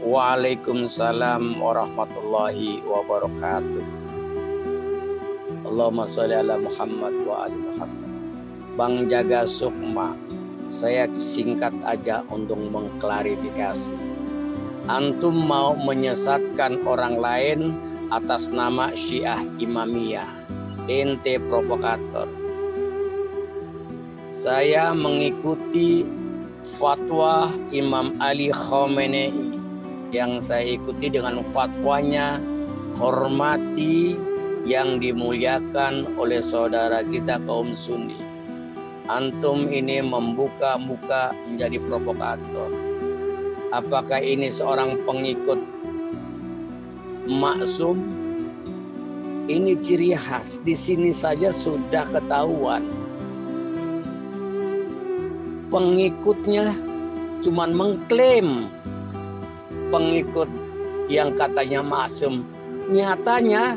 Waalaikumsalam warahmatullahi wabarakatuh. Allahumma sholli ala Muhammad wa ali Muhammad. Bang Jaga Sukma, saya singkat aja untuk mengklarifikasi. Antum mau menyesatkan orang lain atas nama Syiah Imamiyah. Ente provokator. Saya mengikuti fatwa Imam Ali Khamenei. Yang saya ikuti dengan fatwanya, hormati yang dimuliakan oleh saudara kita kaum Sunni. Antum ini membuka muka menjadi provokator. Apakah ini seorang pengikut maksum? Ini ciri khas. Di sini saja sudah ketahuan. Pengikutnya cuman mengklaim pengikut yang katanya maksum. Nyatanya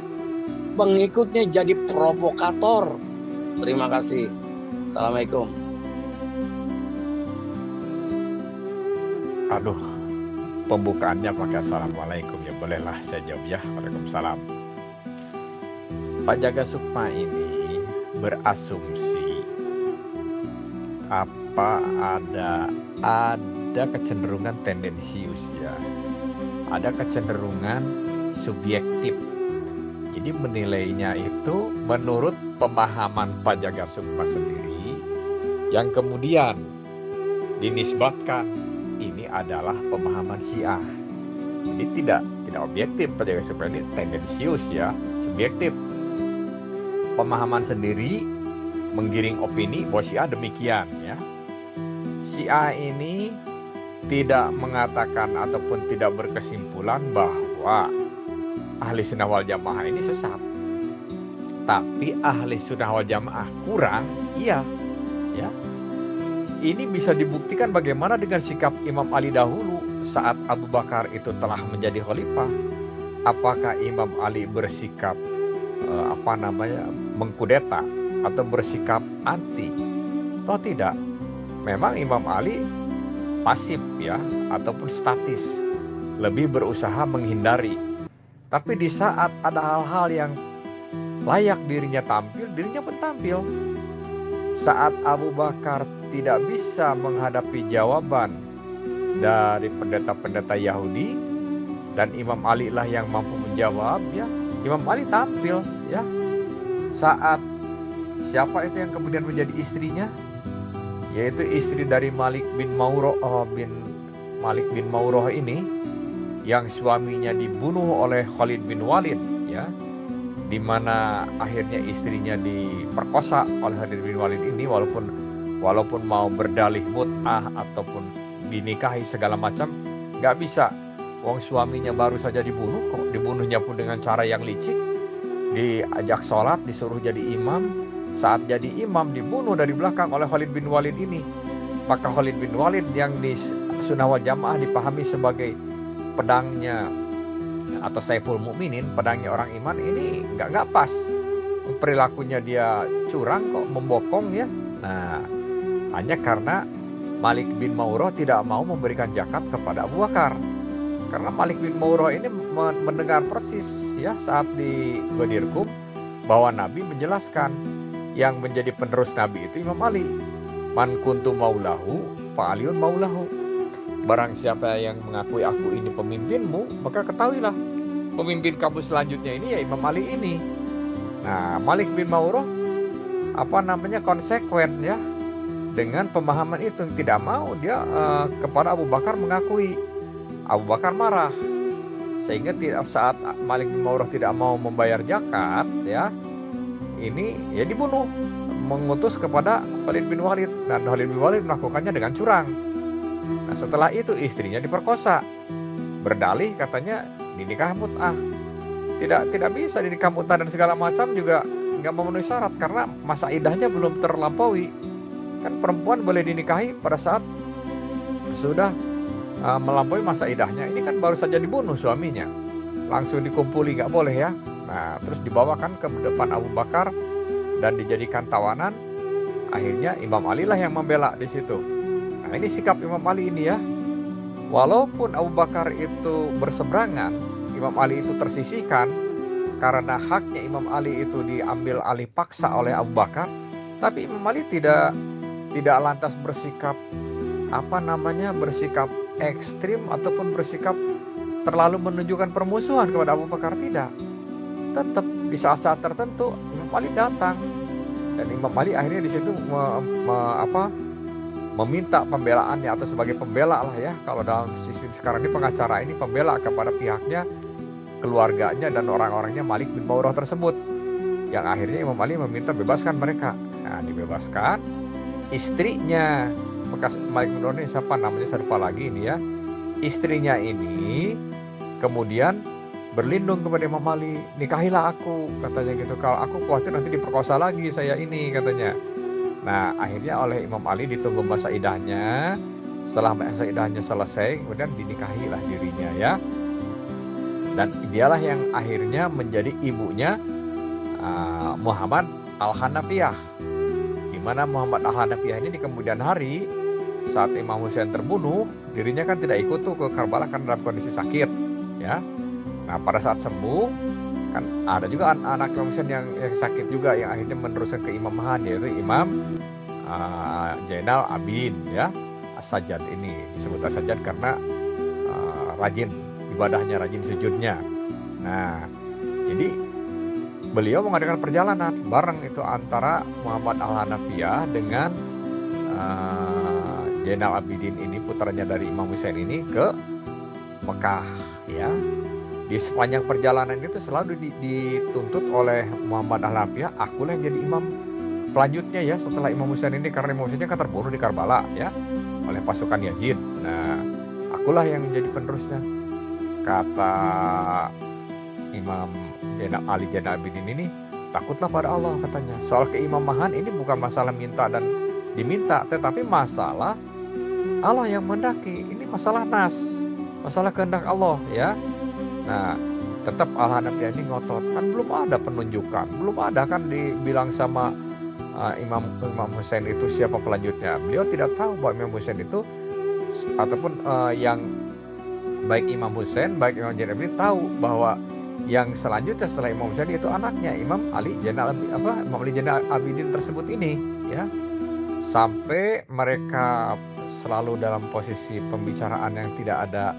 pengikutnya jadi provokator. Terima kasih. Assalamualaikum. Aduh, pembukaannya pakai assalamualaikum, ya bolehlah saya jawab ya. Waalaikumsalam. Pak Jaga Sukma ini berasumsi ada kecenderungan tendensius ya, ada kecenderungan subjektif. Jadi menilainya itu menurut pemahaman Pak Jaga Sukma sendiri, yang kemudian dinisbatkan ini adalah pemahaman Syiah. Jadi tidak objektif. Pak Jaga Sukma ini tendensius ya, subjektif. Pemahaman sendiri menggiring opini bahwa Syiah demikian ya. Syiah ini tidak mengatakan ataupun tidak berkesimpulan bahwa ahli sunnah wal jamaah ini sesat. Tapi ahli sunnah wal jamaah kurang, iya. Ya. Ini bisa dibuktikan bagaimana dengan sikap Imam Ali dahulu saat Abu Bakar itu telah menjadi khalifah. Apakah Imam Ali bersikap mengkudeta atau bersikap anti? Atau tidak? Memang Imam Ali pasif ya, ataupun statis, lebih berusaha menghindari. Tapi di saat ada hal-hal yang layak dirinya tampil, dirinya pun tampil. Saat Abu Bakar tidak bisa menghadapi jawaban dari pendeta-pendeta Yahudi dan Imam Ali lah yang mampu menjawab ya, Imam Ali tampil ya. Saat siapa itu yang kemudian menjadi istrinya? Yaitu istri dari Malik bin Mauroh ini, yang suaminya dibunuh oleh Khalid bin Walid ya, di mana akhirnya istrinya diperkosa oleh Khalid bin Walid ini, walaupun mau berdalih mut'ah ataupun dinikahi segala macam nggak bisa. Wong suaminya baru saja dibunuh, kok dibunuhnya pun dengan cara yang licik, diajak sholat, disuruh jadi imam. Saat jadi imam dibunuh dari belakang oleh Khalid bin Walid ini. Maka Khalid bin Walid yang di Sunnah wal Jamaah dipahami sebagai pedangnya atau Saiful Mukminin, pedangnya orang iman, ini nggak pas. Perilakunya dia curang kok, membokong ya. Nah, hanya karena Malik bin Mauroh tidak mau memberikan zakat kepada Abu Bakar. Karena Malik bin Mauroh ini mendengar persis ya saat di Ghadir Qum bahwa Nabi menjelaskan yang menjadi penerus Nabi itu Imam Ali. Man kuntu maulahu fa aliyun maulahu. Barang siapa yang mengakui aku ini pemimpinmu, maka ketahuilah pemimpin kamu selanjutnya ini ya Imam Ali ini. Nah, Malik bin Mauroh konsekuen ya dengan pemahaman itu. Tidak mau dia kepada Abu Bakar mengakui. Abu Bakar marah, sehingga saat Malik bin Mauroh tidak mau membayar zakat ya, ini ya dibunuh, mengutus kepada Khalid bin Walid, dan Khalid bin Walid melakukannya dengan curang. Nah, setelah itu istrinya diperkosa, berdalih katanya dinikah mut'ah. Tidak bisa dinikah mut'ah dan segala macam juga nggak memenuhi syarat karena masa idahnya belum terlampaui. Kan perempuan boleh dinikahi pada saat sudah melampaui masa idahnya. Ini kan baru saja dibunuh suaminya, langsung dikumpuli, nggak boleh ya. Nah, terus dibawakan ke depan Abu Bakar dan dijadikan tawanan. Akhirnya Imam Ali lah yang membela di situ. Nah, ini sikap Imam Ali ini ya. Walaupun Abu Bakar itu berseberangan, Imam Ali itu tersisihkan karena haknya Imam Ali itu diambil alih paksa oleh Abu Bakar, tapi Imam Ali tidak lantas bersikap bersikap ekstrim ataupun bersikap terlalu menunjukkan permusuhan kepada Abu Bakar, tidak. Tetap di saat-saat tertentu Imam Ali datang dan Imam Ali akhirnya di situ meminta pembelaannya atau sebagai pembela lah ya. Kalau dalam sistem sekarang ini pengacara ini pembela kepada pihaknya, keluarganya dan orang-orangnya Malik bin Maurah tersebut. Yang akhirnya Imam Ali meminta bebaskan mereka. Nah, dibebaskan. Istrinya bekas Malik bin Maurah ini siapa namanya, saya lupa lagi ini ya. Istrinya ini kemudian berlindung kepada Imam Ali, nikahilah aku katanya gitu. Kalau aku khawatir nanti diperkosa lagi saya ini katanya. Nah, akhirnya oleh Imam Ali ditunggu masa idahnya. Setelah masa idahnya selesai, kemudian dinikahilah dirinya ya. Dan dialah yang akhirnya menjadi ibunya Muhammad Al-Hanafiyah. Di mana Muhammad Al-Hanafiyah ini di kemudian hari saat Imam Husain terbunuh, dirinya kan tidak ikut tuh ke Karbala karena dalam kondisi sakit ya. Nah, pada saat sembuh kan ada juga anak Imam Husain yang sakit juga yang akhirnya meneruskan ke imaman, yaitu Imam Zainal Abidin ya. As-Sajjad ini disebut As-Sajjad karena rajin ibadahnya, rajin sujudnya. Nah, jadi beliau mengadakan perjalanan bareng itu antara Muhammad Al-Hanafiyah dengan Zainal Abidin ini, putranya dari Imam Husain ini, ke Mekah ya. Di sepanjang perjalanan itu selalu dituntut oleh Muhammad Al-Hanafiyah, akulah yang jadi imam pelanjutnya ya setelah Imam Husain ini, karena Imam Husain kan terbunuh di Karbala ya oleh pasukan Yazid. Nah, akulah yang menjadi penerusnya, kata Imam Ali Zainal Abidin ini. Takutlah pada Allah katanya. Soal keimamahan ini bukan masalah minta dan diminta, tetapi masalah Allah yang mendaki. Ini masalah nas, masalah kehendak Allah ya. Nah, tetap Al-Hanafiyah ini ngotot, kan belum ada penunjukan, belum ada kan dibilang sama Imam Husain itu siapa pelanjutnya. Beliau tidak tahu bahwa Imam Husain itu ataupun yang baik Imam Husain baik Imam Zainal Abidin tahu bahwa yang selanjutnya setelah Imam Husain itu anaknya Imam Ali Zainal Abidin tersebut ini ya. Sampai mereka selalu dalam posisi pembicaraan yang tidak ada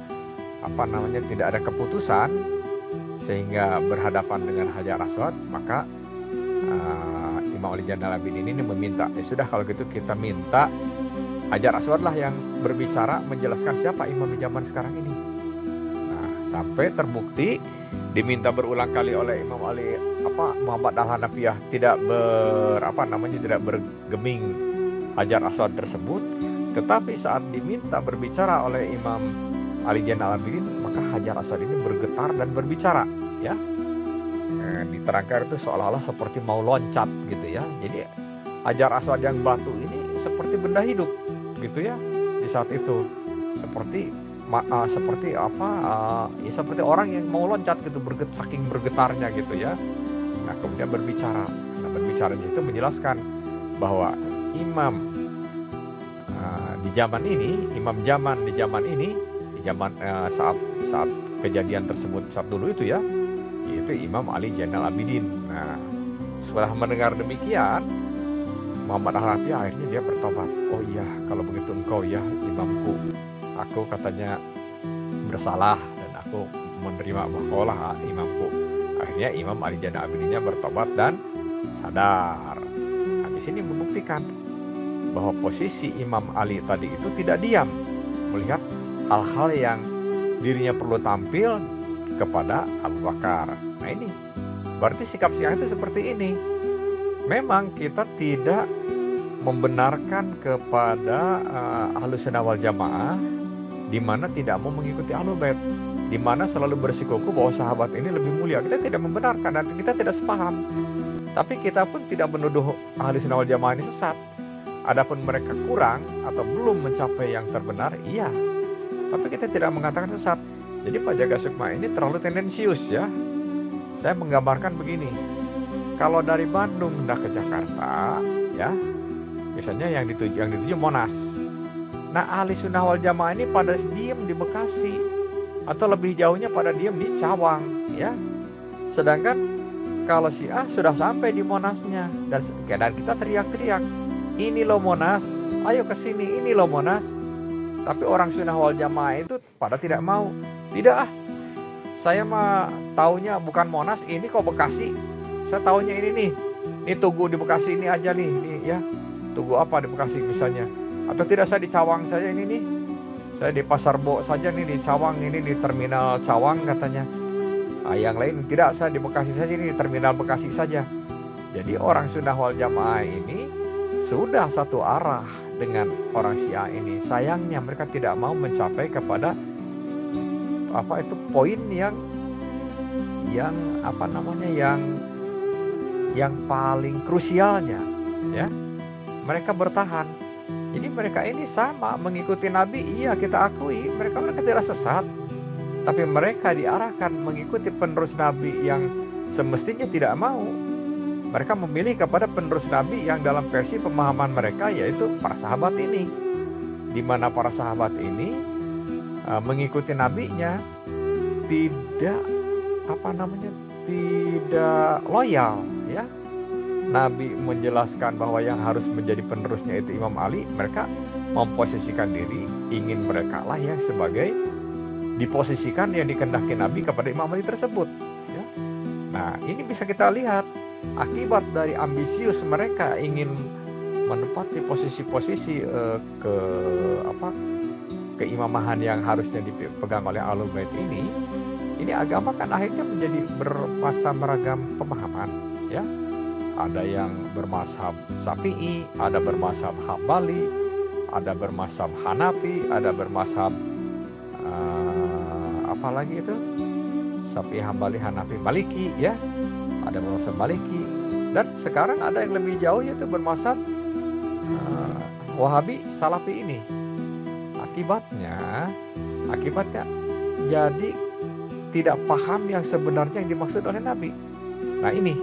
tidak ada keputusan, sehingga berhadapan dengan Hajar Aswad. Maka Imam Ali Zainal Abidin ini meminta, ya sudah kalau gitu kita minta Hajar Aswad lah yang berbicara menjelaskan siapa imam di zaman sekarang ini. Nah, sampai terbukti diminta berulang kali oleh Imam Ali Muhammad Al-Hanafiyah tidak bergeming Hajar Aswad tersebut, tetapi saat diminta berbicara oleh Imam Ali Zainal Abidin, maka Hajar Aswad ini bergetar dan berbicara ya. Diterangkan itu seolah-olah seperti mau loncat gitu ya. Jadi Hajar Aswad yang batu ini seperti benda hidup gitu ya di saat itu, seperti seperti orang yang mau loncat gitu, saking bergetarnya gitu ya. Nah, kemudian berbicara. Nah, berbicara di situ menjelaskan bahwa imam di zaman ini saat kejadian tersebut saat dulu itu ya, yaitu Imam Ali Zainal Abidin. Nah, setelah mendengar demikian, Muhammad Al-Hanafiyah akhirnya dia bertobat. Oh iya, kalau begitu engkau ya imamku, aku katanya bersalah dan aku menerima engkaulah imamku. Akhirnya Imam Ali Zainal Abidinnya bertobat dan sadar. Nah, di sini membuktikan bahwa posisi Imam Ali tadi itu tidak diam melihat hal-hal yang dirinya perlu tampil kepada Abu Bakar. Nah, ini berarti sikap Syiah itu seperti ini. Memang kita tidak membenarkan kepada Ahlus Sunnah wal Jamaah di mana tidak mau mengikuti Ahlul Bait, di mana selalu bersikukuh bahwa sahabat ini lebih mulia. Kita tidak membenarkan dan kita tidak sepaham. Tapi kita pun tidak menuduh Ahlus Sunnah wal Jamaah ini sesat. Adapun mereka kurang atau belum mencapai yang terbenar, iya. Tapi kita tidak mengatakan sesat. Jadi Pak Jaga Sukma ini terlalu tendensius ya. Saya menggambarkan begini. Kalau dari Bandung hendak ke Jakarta, ya, misalnya yang dituju Monas. Nah, ahli sunnah wal jamaah ini pada diem di Bekasi, atau lebih jauhnya pada diem di Cawang, ya. Sedangkan kalau Syiah sudah sampai di Monasnya, dan kita teriak-teriak, ini loh Monas, ayo ke sini, ini loh Monas. Tapi orang sunnah wal jamaah itu pada tidak mau. Tidak ah, saya mah taunya bukan Monas, ini kok Bekasi. Saya taunya ini nih. Ini Tugu di Bekasi ini aja nih ya. Tugu apa di Bekasi misalnya. Atau tidak, saya di Cawang saja ini nih. Saya di Pasar Bo saja nih, di Cawang ini, di Terminal Cawang katanya. Yang lain tidak, saya di Bekasi saja ini, di Terminal Bekasi saja. Jadi orang sunnah wal jamaah ini sudah satu arah dengan orang Syiah ini. Sayangnya mereka tidak mau mencapai kepada poin yang paling krusialnya, ya. Mereka bertahan. Jadi mereka ini sama mengikuti Nabi, iya kita akui, mereka tidak sesat. Tapi mereka diarahkan mengikuti penerus Nabi yang semestinya tidak mau. Mereka memilih kepada penerus Nabi yang dalam versi pemahaman mereka, yaitu para sahabat ini. Di mana para sahabat ini mengikuti nabinya tidak loyal, ya. Nabi menjelaskan bahwa yang harus menjadi penerusnya itu Imam Ali, mereka memposisikan diri, ingin mereka lah yang sebagai diposisikan yang dikehendaki Nabi kepada Imam Ali tersebut, ya. Nah, ini bisa kita lihat akibat dari ambisius mereka ingin menempati posisi-posisi keimamahan yang harusnya dipegang oleh Ahlul Bait ini agama kan akhirnya menjadi bermacam ragam pemahaman, ya. Ada yang bermazhab Syafi'i, ada bermazhab Hambali, ada bermazhab Hanafi, ada bermazhab Syafi'i, Hambali, Hanafi, Maliki, ya. Ada bermazhab Maliki, dan sekarang ada yang lebih jauh, yaitu bermazhab Wahabi Salafi ini. Akibatnya jadi tidak paham yang sebenarnya yang dimaksud oleh Nabi. Nah, ini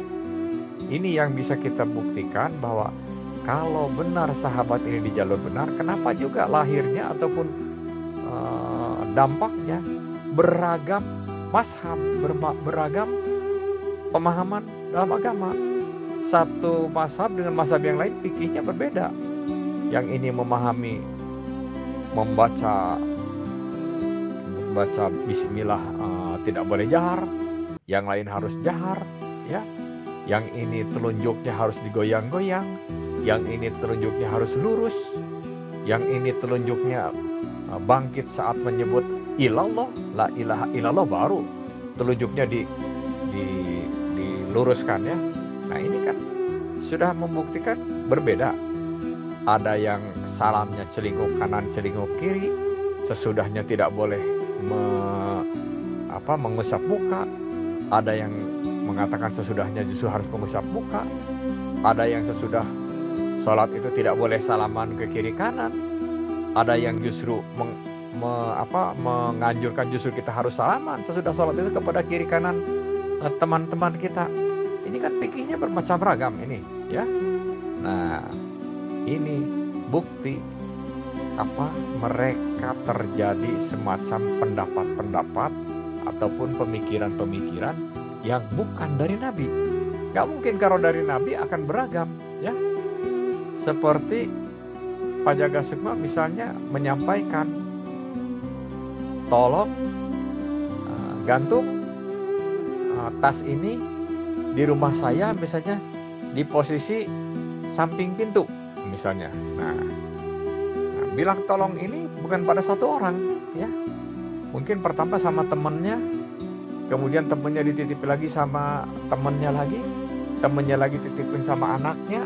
yang bisa kita buktikan bahwa kalau benar sahabat ini di jalur benar, kenapa juga lahirnya ataupun dampaknya beragam mazhab, beragam pemahaman dalam agama. Satu mazhab dengan mazhab yang lain fikihnya berbeda. Yang ini memahami membaca bismillah tidak boleh jahar, yang lain harus jahar, ya. Yang ini telunjuknya harus digoyang-goyang, yang ini telunjuknya harus lurus, yang ini telunjuknya bangkit saat menyebut ilallah, la ilaha illallah, baru telunjuknya diluruskan, ya. Nah, ini kan sudah membuktikan berbeda. Ada yang salamnya celinguk kanan, celinguk kiri, sesudahnya tidak boleh mengusap muka. Ada yang mengatakan sesudahnya justru harus mengusap muka. Ada yang sesudah sholat itu tidak boleh salaman ke kiri kanan. Ada yang justru menganjurkan justru kita harus salaman sesudah sholat itu kepada kiri kanan teman-teman kita. Ini kan fikihnya bermacam ragam ini, ya. Nah, ini bukti mereka terjadi semacam pendapat-pendapat ataupun pemikiran-pemikiran yang bukan dari Nabi. Gak mungkin kalau dari Nabi akan beragam, ya. Seperti Pak Jaga Sukma misalnya menyampaikan, tolong gantung tas ini di rumah saya, misalnya di posisi samping pintu misalnya. Nah, bilang tolong ini bukan pada satu orang, ya. Mungkin pertama sama temennya, kemudian temennya dititipin lagi sama temennya lagi titipin sama anaknya.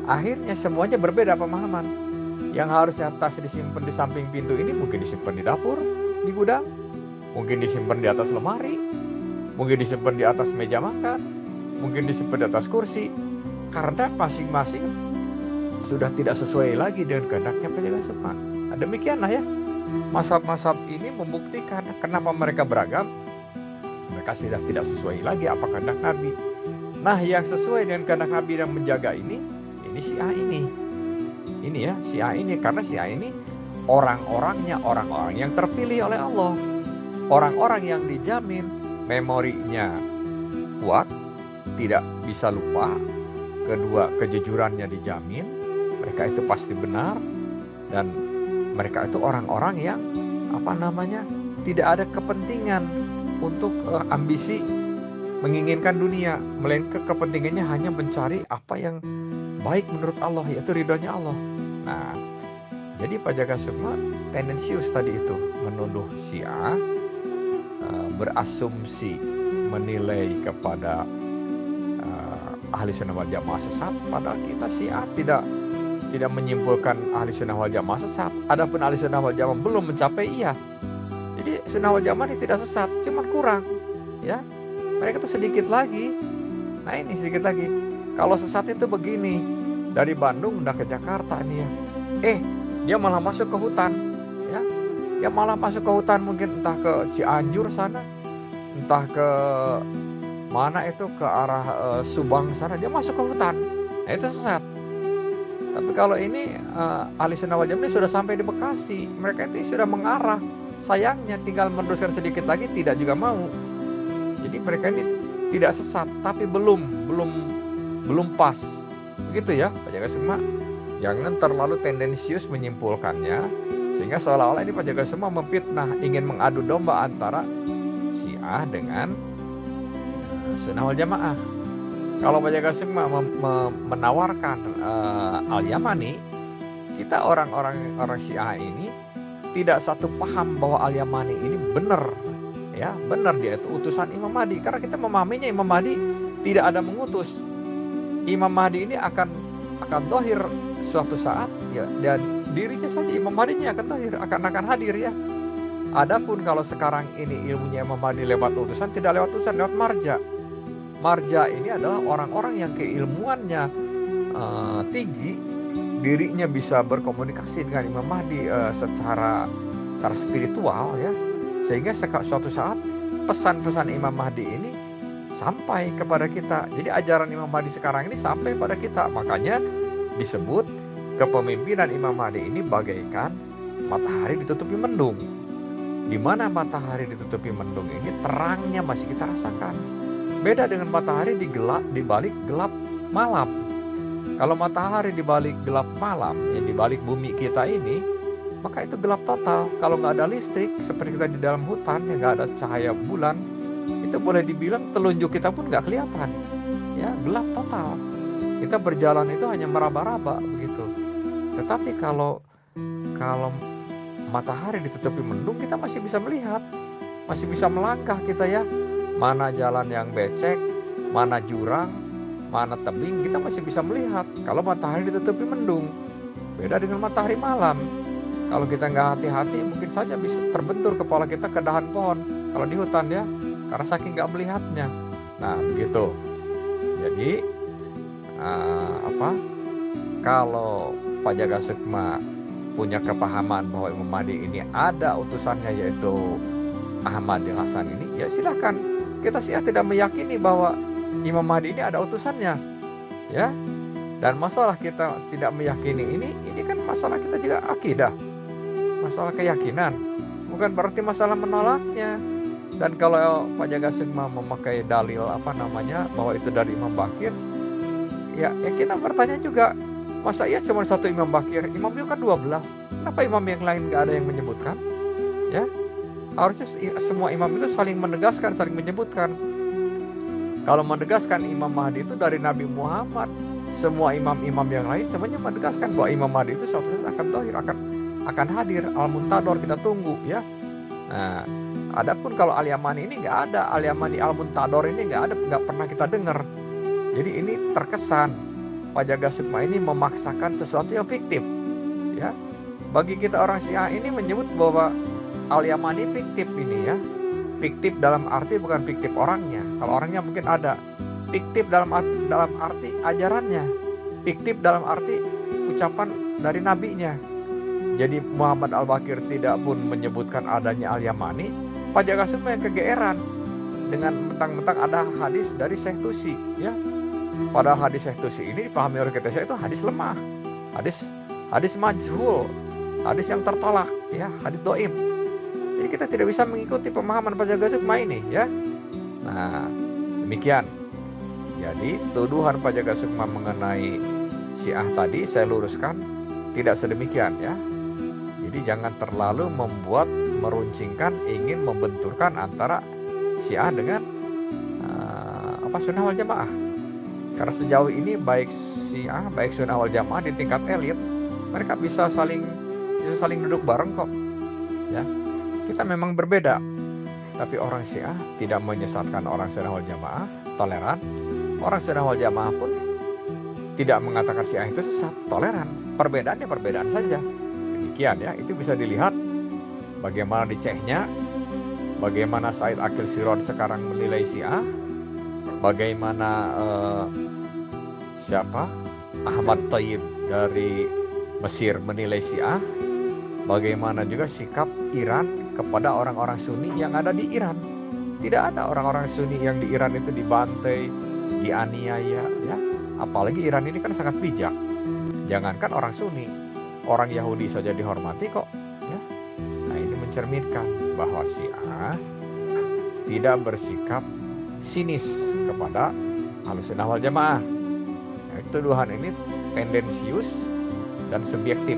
Akhirnya semuanya berbeda pemahaman. Yang harusnya tas disimpan di samping pintu ini mungkin disimpan di dapur, di gudang, mungkin disimpan di atas lemari, mungkin disimpan di atas meja makan, mungkin disimpan di atas kursi, karena masing-masing sudah tidak sesuai lagi dengan kehendaknya penjaga Sukma. Nah, demikianlah, ya. Mazhab-mazhab ini membuktikan kenapa mereka beragam. Mereka sudah tidak sesuai lagi apa kehendak Nabi. Nah, yang sesuai dengan kehendak Nabi dan menjaga ini Syiah ini. Ini, ya, Syiah ini, karena Syiah ini orang-orangnya orang-orang yang terpilih oleh Allah. Orang-orang yang dijamin memorinya kuat, tidak bisa lupa, kedua kejujurannya dijamin, mereka itu pasti benar, dan mereka itu orang-orang yang tidak ada kepentingan untuk ambisi menginginkan dunia, melainkan kepentingannya hanya mencari apa yang baik menurut Allah, yaitu ridhonya Allah. Nah, jadi Pak Jaga Sukma tendensius tadi itu menuduh Syiah, berasumsi menilai kepada ahli sunnah wal jamaah sesat, padahal kita Syiah tidak menyimpulkan ahli sunnah wal jamaah sesat. Adapun ahli sunnah wal jamaah belum mencapai iya. Jadi sunnah wal jamaah ini tidak sesat, cuma kurang, ya. Mereka tuh sedikit lagi. Nah ini sedikit lagi. Kalau sesat itu begini, dari Bandung udah ke Jakarta nih ya. Dia malah masuk ke hutan, ya. Dia malah masuk ke hutan, mungkin entah ke Cianjur sana, entah ke mana itu, ke arah Subang sana, dia masuk ke hutan. Nah itu sesat. Tapi kalau ini ahli sunnah wal jamaah sudah sampai di Bekasi, mereka itu sudah mengarah. Sayangnya tinggal meneruskan sedikit lagi tidak juga mau. Jadi mereka ini tidak sesat, tapi belum pas. Begitu ya, Pak Jaga Sukma. Jangan terlalu tendensius menyimpulkannya, sehingga seolah-olah ini Pak Jaga Sukma memfitnah, ingin mengadu domba antara Syiah dengan sunnah wal jamaah. Kalau Pak Jaga Sukma menawarkan Al-Yamani, kita orang Syiah ini tidak satu paham bahwa Al-Yamani ini benar, ya, benar dia itu utusan Imam Mahdi, karena kita memahaminya Imam Mahdi tidak ada mengutus. Imam Mahdi ini akan dohir suatu saat, ya, dan dirinya saja Imam Mahdinya akan dohir, akan hadir, ya. Adapun kalau sekarang ini ilmunya Imam Mahdi lewat utusan, tidak lewat utusan, lewat marja. Marja ini adalah orang-orang yang keilmuannya tinggi, dirinya bisa berkomunikasi dengan Imam Mahdi secara spiritual, ya, sehingga suatu saat pesan-pesan Imam Mahdi ini sampai kepada kita. Jadi ajaran Imam Mahdi sekarang ini sampai pada kita. Makanya disebut kepemimpinan Imam Mahdi ini bagaikan matahari ditutupi mendung. Di mana matahari ditutupi mendung ini terangnya masih kita rasakan. Beda dengan matahari di balik gelap malam. Kalau matahari di balik gelap malam, ya di balik bumi kita ini, maka itu gelap total. Kalau nggak ada listrik, seperti kita di dalam hutan yang nggak ada cahaya bulan, itu boleh dibilang telunjuk kita pun nggak kelihatan, ya, gelap total. Kita berjalan itu hanya meraba-raba begitu. Tetapi kalau matahari ditutupi mendung, kita masih bisa melihat, masih bisa melangkah kita, ya. Mana jalan yang becek, mana jurang, mana tebing, kita masih bisa melihat kalau matahari ditutupi mendung. Beda dengan matahari malam. Kalau kita nggak hati-hati, mungkin saja bisa terbentur kepala kita ke dahan pohon kalau di hutan, ya, karena saking nggak melihatnya. Nah begitu. Jadi kalau Pak Jaga Sukma punya kepahaman bahwa Imam Mahdi ini ada utusannya, yaitu Ahmad Hasan ini, ya silahkan. Kita Syiah tidak meyakini bahwa Imam Mahdi ini ada utusannya, ya. Dan masalah kita tidak meyakini ini kan masalah kita juga akidah, masalah keyakinan, bukan berarti masalah menolaknya. Dan kalau Pak Jaga Sukma memakai dalil bahwa itu dari Imam Bakir, ya kita bertanya juga, masa iya cuma satu Imam Bakir? Imam itu kan 12. Kenapa imam yang lain nggak ada yang menyebutkan? Ya, harusnya semua imam itu saling menegaskan, saling menyebutkan. Kalau menegaskan Imam Mahdi itu dari Nabi Muhammad, semua imam-imam yang lain semuanya menegaskan bahwa Imam Mahdi itu suatu saat akan dohir, akan hadir, Al-Muntador, kita tunggu, ya. Nah, adapun kalau Al-Yamani ini nggak ada, Al-Yamani Al-Muntador ini nggak pernah kita dengar. Jadi ini terkesan Pak Jaga Sukma ini memaksakan sesuatu yang fiktif, ya. Bagi kita orang Syiah ini menyebut bahwa Al-Yamani fiktif ini, ya. Fiktif dalam arti bukan fiktif orangnya. Kalau orangnya mungkin ada. Fiktif dalam arti ajarannya. Fiktif dalam arti ucapan dari nabinya. Jadi Muhammad Al-Bakir tidak pun menyebutkan adanya Al-Yamani, Pak Jaga Sukma yang kegeeran dengan mentang-mentang ada hadis dari Syekh Tusi, ya. Padahal hadis Syekh Tusi ini dipahami oleh kita itu hadis lemah, hadis majhul, hadis yang tertolak, ya, hadis dhaif. Jadi kita tidak bisa mengikuti pemahaman Pak Jaga Sukma ini, ya. Nah, demikian. Jadi tuduhan Pak Jaga Sukma mengenai Syiah tadi saya luruskan tidak sedemikian, ya. Jadi jangan terlalu meruncingkan, ingin membenturkan antara Syiah dengan Sunnah wal Jamaah. Karena sejauh ini baik Syiah, baik Sunnah wal Jamaah di tingkat elit, mereka bisa saling duduk bareng kok. Ya, kita memang berbeda, tapi orang Syiah tidak menyesatkan orang Sunnah wal Jamaah, toleran. Orang Sunnah wal Jamaah pun tidak mengatakan Syiah itu sesat, toleran. Perbedaannya perbedaan saja. Demikian, ya, itu bisa dilihat bagaimana di Cechnya, bagaimana Said Akil Sirot sekarang menilai Syiah, bagaimana Ahmad Tayyib dari Mesir menilai Syiah, bagaimana juga sikap Iran kepada orang-orang Sunni yang ada di Iran. Tidak ada orang-orang Sunni yang di Iran itu dibantai, dianiaya, ya. Apalagi Iran ini kan sangat bijak. Jangankan orang Sunni, orang Yahudi saja dihormati kok, ya. Nah, ini mencerminkan bahwa Syiah tidak bersikap sinis kepada Ahlussunnah wal Jamaah. Nah, tuduhan ini tendensius dan subjektif,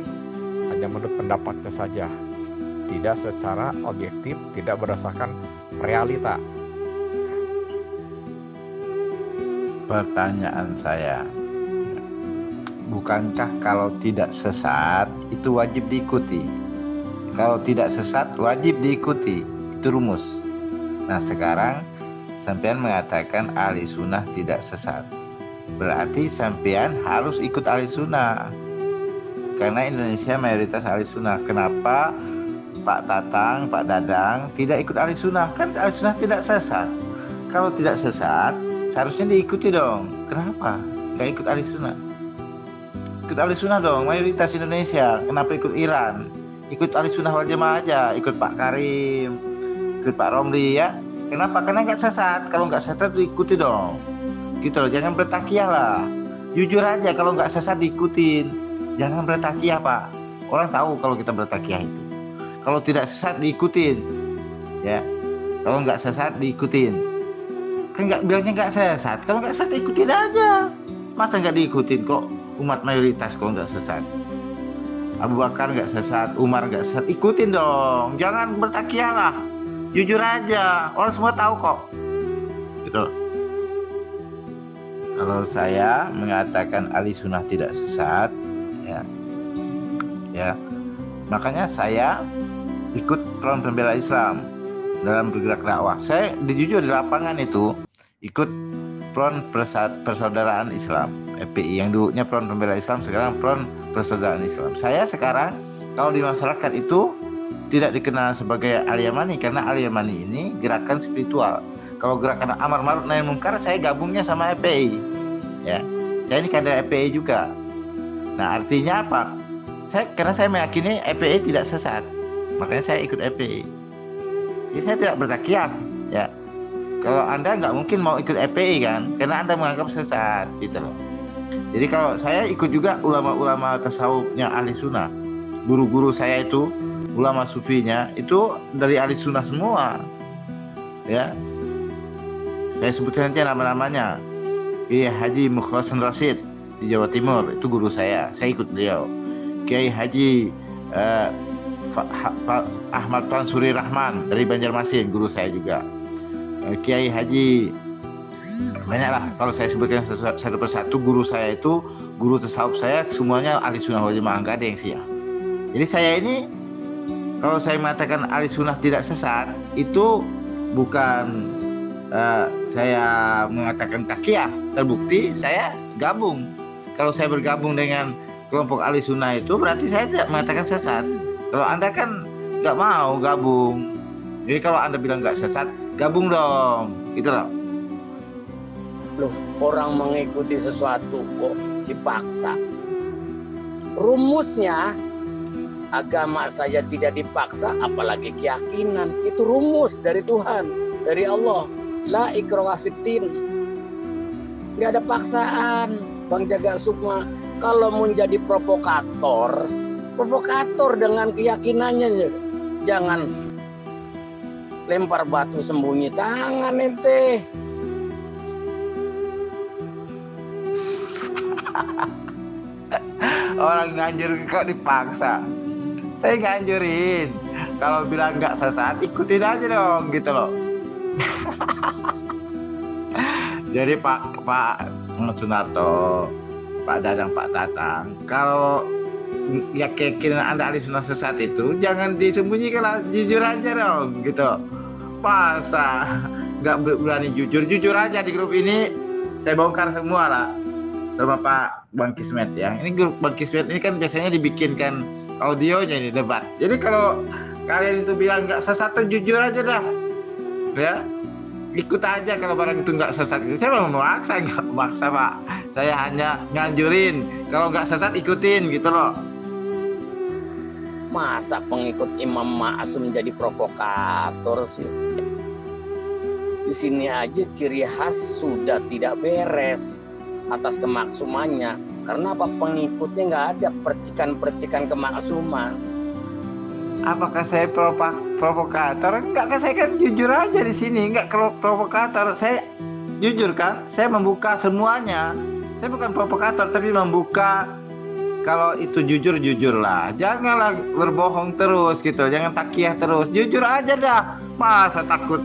hanya menurut pendapatnya saja, tidak secara objektif, tidak berdasarkan realita. Pertanyaan saya, bukankah kalau tidak sesat itu wajib diikuti? Kalau tidak sesat wajib diikuti, itu rumus. Nah, sekarang sampean mengatakan ahli sunnah tidak sesat, berarti sampean harus ikut ahli sunnah, karena Indonesia mayoritas ahli sunnah. Kenapa Pak Tatang, Pak Dadang tidak ikut ahli sunnah? Kan ahli sunnah tidak sesat. Kalau tidak sesat seharusnya diikuti dong. Kenapa nggak ikut ahli sunnah? Ikut ahli sunnah dong, mayoritas Indonesia. Kenapa ikut Iran? Ikut ahli sunnah wal jamaah aja, ikut Pak Karim, ikut Pak Romli, ya. Kenapa? Karena nggak sesat. Kalau nggak sesat diikuti dong, gitu loh. Jangan bertakiah lah, jujur aja. Kalau nggak sesat diikutin, jangan bertakiah, Pak. Orang tahu kalau kita bertakiah itu. Kalau tidak sesat diikutin, ya. Kalau nggak sesat diikutin. Kan nggak bilangnya nggak sesat. Kalau nggak sesat ikutin aja. Masa nggak diikutin kok? Umat mayoritas kalau nggak sesat. Abu Bakar nggak sesat, Umar nggak sesat, ikutin dong. Jangan bertakiah lah, jujur aja. Orang semua tahu kok. Gitu. Kalau saya mengatakan ahli sunnah tidak sesat, ya, makanya saya ikut Front Pembela Islam dalam bergerak dakwah. Saya jujur di lapangan itu ikut Front Persaudaraan Islam, FPI, yang dulunya Front Pembela Islam, sekarang Front Persaudaraan Islam. Saya sekarang kalau di masyarakat itu tidak dikenal sebagai Al-Yamani, karena Al-Yamani ini gerakan spiritual. Kalau gerakan Amar Ma'ruf Nahi Munkar, saya gabungnya sama FPI, ya. Saya ini kader FPI juga. Nah, artinya apa? Karena saya meyakini FPI tidak sesat, makanya saya ikut FPI. Jadi saya tidak bertakiah, ya. Kalau Anda nggak mungkin mau ikut FPI kan, karena Anda menganggap sesat, gitu loh. Jadi kalau saya ikut juga ulama-ulama tasawufnya ahli sunnah, guru-guru saya itu ulama sufinya itu dari ahli sunnah semua, ya. Saya sebutkan nanti nama-namanya. Kiai Haji Mukhlasin Rasyid di Jawa Timur, itu guru saya ikut beliau. Kiai Haji Ahmad Tansuri Rahman dari Banjarmasin, guru saya juga. Kiai Haji, banyaklah kalau saya sebutkan satu persatu. Guru saya itu, guru tasawuf saya semuanya ahli sunnah wal jamaah, nggak ada yang Syiah. Jadi saya ini, kalau saya mengatakan ahli sunnah tidak sesat, itu bukan saya mengatakan takiyah. Terbukti saya gabung. Kalau saya bergabung dengan kelompok ahli sunnah itu berarti saya tidak mengatakan sesat. Kalau Anda kan nggak mau gabung, jadi kalau Anda bilang nggak sesat, gabung dong, gitu loh. Loh, orang mengikuti sesuatu kok dipaksa. Rumusnya agama saja tidak dipaksa, apalagi keyakinan. Itu rumus dari Tuhan, dari Allah. La ikraha fiddin. Nggak ada paksaan, Bang Jaga Sukma. Kalau menjadi provokator, provokator dengan keyakinannya. Jangan lempar batu sembunyi tangan ente. Orang nganjurin kok dipaksa. Saya nganjurin. Kalau bilang nggak sesat, ikutin aja dong gitu loh. Jadi Pak Sunarto, Pak Dadang, Pak Tatang, kalau ya keyakinan Anda ahli sunnah sesat itu jangan disembunyikan lah, jujur aja dong gitu. Masa nggak berani jujur aja di grup ini, saya bongkar semua lah sama Pak Bang Kismet ya. Ini grup Bang Kismet ini kan biasanya dibikinkan audionya ini debat. Jadi kalau kalian itu bilang nggak sesat tuh jujur aja dah, ya ikut aja kalau barang itu nggak sesat. Saya mau memaksa, nggak memaksa Pak. Saya hanya nganjurin kalau nggak sesat ikutin gitu loh. Masa pengikut Imam Ma'sum jadi provokator sih? Di sini aja ciri khas sudah tidak beres atas kemaksumannya. Karena apa? Pengikutnya nggak ada percikan-percikan kemaksuman. Apakah saya provokator? Enggak, kan saya kan jujur aja di sini, enggak provokator. Saya jujur kan, saya membuka semuanya. Saya bukan provokator tapi membuka. Kalau itu jujurlah. Janganlah berbohong terus gitu. Jangan takiyah terus. Jujur aja dah. Masa takut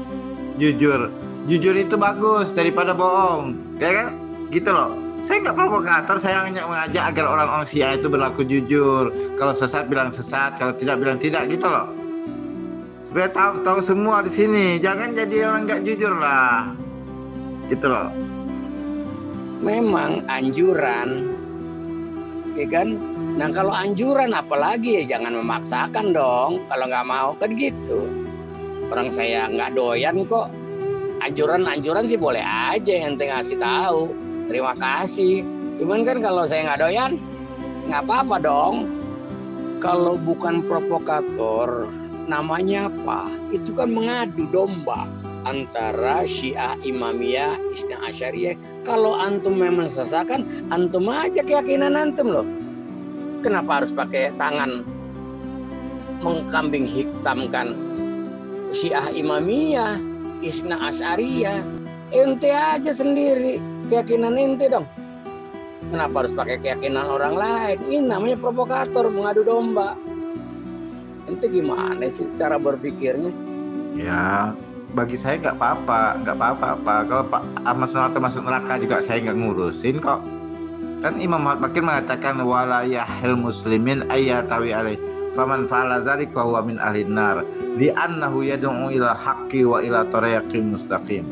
jujur? Jujur itu bagus daripada bohong, ya kan? Gitu loh. Saya nggak provokator, saya hanya mengajak agar orang-orang Syiah itu berlaku jujur. Kalau sesat bilang sesat, kalau tidak bilang tidak, gitu loh. Supaya tahu semua di sini. Jangan jadi orang nggak jujur lah, gitu loh. Memang anjuran, ya kan? Nah kalau anjuran apalagi ya jangan memaksakan dong. Kalau nggak mau kan gitu. Orang saya nggak doyan kok. Anjuran sih boleh aja ente ngasih tahu. Terima kasih. Cuman kan kalau saya nggak doyan, nggak apa-apa dong. Kalau bukan provokator, namanya apa? Itu kan mengadu domba antara Syiah Imamiyah, Isna Asyariyah. Kalau antum memang sesakan, antum aja keyakinan antum loh. Kenapa harus pakai tangan mengkambing hitamkan Syiah Imamiyah, Isna Asyariyah? Ente aja sendiri keyakinan ente dong. Kenapa harus pakai keyakinan orang lain? Ini namanya provokator, mengadu domba. Ente gimana sih cara berpikirnya? Ya, bagi saya nggak apa-apa. Kalau Pak Ahmad Sunarto masuk neraka juga saya nggak ngurusin kok. Kan Imam Muhammad Bakir mengatakan wala yahil muslimin ayyatawi alaih faman fa'ala dzalika huwa min ahlin nar li'annahu yad'u ila haqqi wa ila thariqil mustaqim.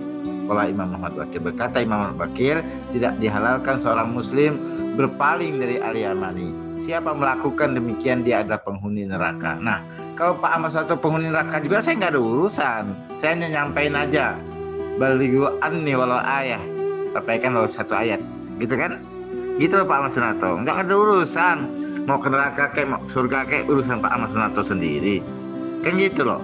Kalau Imam Muhammad Bakir berkata, Imam Muhammad Bakir, tidak dihalalkan seorang muslim berpaling dari al-Yamani. Siapa melakukan demikian dia adalah penghuni neraka. Nah, kalau Pak Ahmad Sunarto penghuni neraka juga saya nggak ada urusan. Saya hanya nyampein aja. Balighu anni walau ayah. Sampaikan walau satu ayat. Gitu kan? Gitu loh Pak Ahmad Sunarto. Nggak ada urusan. Mau ke neraka kayak mau surga kayak urusan Pak Ahmad Sunarto sendiri. Kan gitu loh.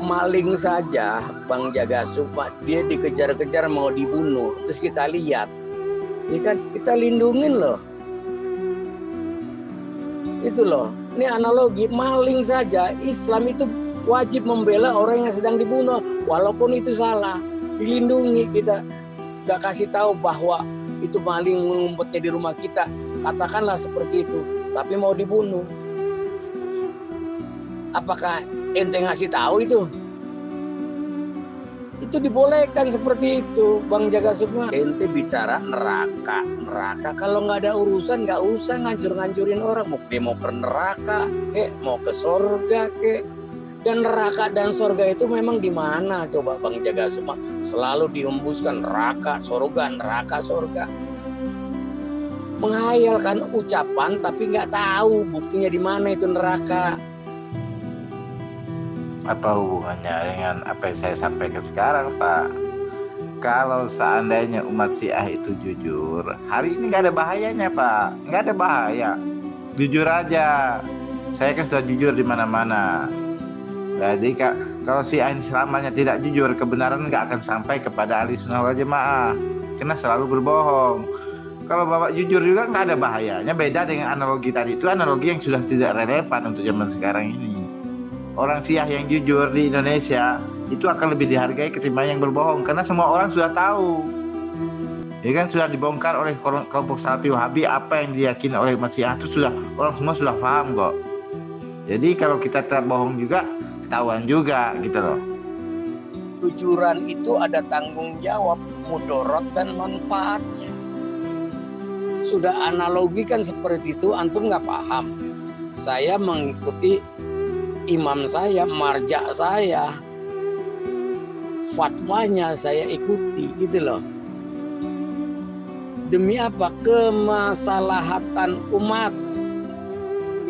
Maling saja Bang Jaga Sukma, dia dikejar-kejar mau dibunuh, terus kita lihat, ya kan, kita lindungin loh. Itu loh, ini analogi. Maling saja Islam itu wajib membela orang yang sedang dibunuh, walaupun itu salah, dilindungi. Kita gak kasih tahu bahwa itu maling ngumpetnya di rumah kita, katakanlah seperti itu, tapi mau dibunuh. Apakah ente ngasih tahu itu? Itu dibolehkan seperti itu, Bang Jaga Sukma. Ente bicara neraka. Kalau nggak ada urusan, nggak usah ngancur-ngancurin orang. Dia mau ke neraka, mau ke sorga, Dan neraka dan sorga itu memang di mana? Coba Bang Jaga Sukma. Selalu dihembuskan neraka, sorga. Menghayalkan ucapan tapi nggak tahu buktinya di mana itu neraka. Apa hubungannya dengan apa yang saya sampaikan sekarang, Pak? Kalau seandainya umat Syiah itu jujur, hari ini nggak ada bahayanya, Pak. Nggak ada bahaya. Jujur aja. Saya kan sudah jujur di mana-mana. Jadi kalau Syiah ini selamanya tidak jujur, kebenaran nggak akan sampai kepada ahli sunnah wal jamaah. Karena selalu berbohong. Kalau Bapak jujur juga nggak ada bahayanya. Beda dengan analogi tadi, itu analogi yang sudah tidak relevan untuk zaman sekarang ini. Orang Syiah yang jujur di Indonesia itu akan lebih dihargai ketimbang yang berbohong, karena semua orang sudah tahu. Ya kan, sudah dibongkar oleh kelompok Salafi Wahabi apa yang diyakini oleh Syiah itu sudah orang semua sudah paham kok. Jadi kalau kita tetap bohong juga ketahuan juga gitu loh. Jujuran itu ada tanggung jawab, mudarat dan manfaatnya. Sudah analogi kan seperti itu, antum nggak paham. Saya mengikuti imam saya, marja saya, fatwanya saya ikuti gitu loh. Demi apa? Kemaslahatan umat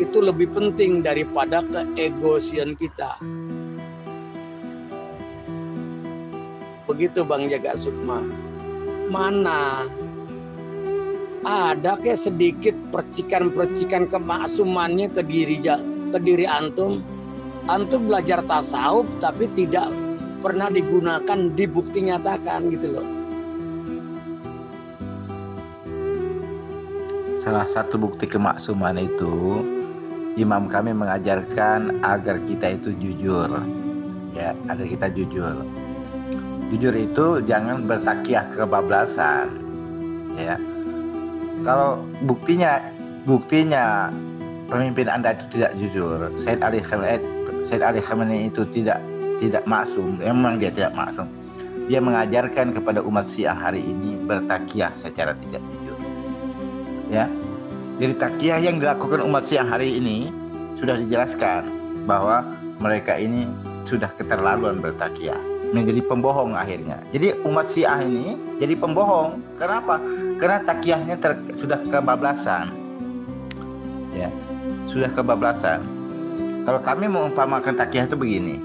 itu lebih penting daripada keegosian kita. Begitu Bang Jaga Sukma. Mana ada kayak sedikit percikan-percikan kemaksumannya ke diri antum. Antum belajar tasawuf tapi tidak pernah digunakan, dibukti nyatakan gitu loh. Salah satu bukti kemaksuman itu, imam kami mengajarkan agar kita itu jujur. Ya, agar kita jujur. Jujur itu jangan bertakiah kebablasan. Ya. Kalau buktinya pemimpin Anda itu tidak jujur, Said Ali Khamenei itu tidak maksum, memang dia tidak maksum. Dia mengajarkan kepada umat Syiah hari ini bertakiah secara tidak jujur. Ya. Jadi takiah yang dilakukan umat Syiah hari ini sudah dijelaskan bahwa mereka ini sudah keterlaluan bertakiah, menjadi pembohong akhirnya. Jadi umat Syiah ini jadi pembohong. Kenapa? Karena takiahnya sudah kebablasan. Ya, sudah kebablasan. Kalau kami mengumpamakan takiah itu begini,